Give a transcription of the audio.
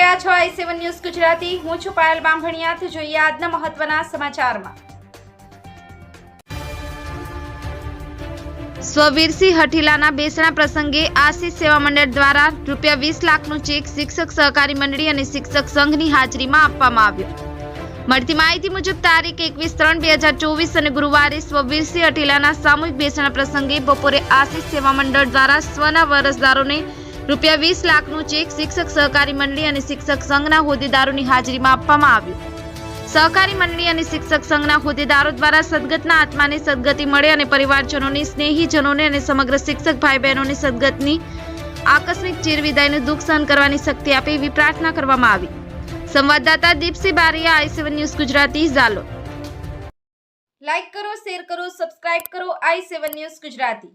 રહ્યા છો i7 news Gujarati. હું છું પાયલ બામભણિયા। જોઈએ આજના મહત્વના સમાચારમાં। સ્વવીરસિંહ હઠીલાના બેસણા પ્રસંગે આશીષ સેવા મંડળ દ્વારા ₹20 લાખનો ચેક શિક્ષક સહકારી મંડળી અને શિક્ષક સંઘની હાજરીમાં આપવામાં આવ્યો। મળતી માહિતી મુજબ તારીખ 21/3/2024 અને ગુરુવારે સ્વવીરસિંહ હઠીલાના સામૂહિક બેસણા પ્રસંગે બપોરે આશીષ સેવા મંડળ દ્વારા સ્વના વારસદારોને ₹20 લાખનો ચેક શિક્ષક સહકારી મંડળી અને શિક્ષક સંઘના હોદ્દેદારોની હાજરીમાં આપવામાં આવ્યો। સહકારી મંડળી અને શિક્ષક સંઘના હોદ્દેદારો દ્વારા સદગતના આત્માને સદગતિ મળે અને પરિવારજનોને, સ્નેહીજનોને અને સમગ્ર શિક્ષક ભાઈ બહેનોને સદગતની આકસ્મિક ચિરવિદાયનું દુઃખ સહન કરવાની શક્તિ આપે એવી પ્રાર્થના કરવામાં આવી। સંવાદદાતા Dipsinh Bariya, i7 news Gujarati, Jhalod. Like કરો, શેર કરો, સબસ્ક્રાઇબ કરો i7 ન્યૂઝ ગુજરાતી।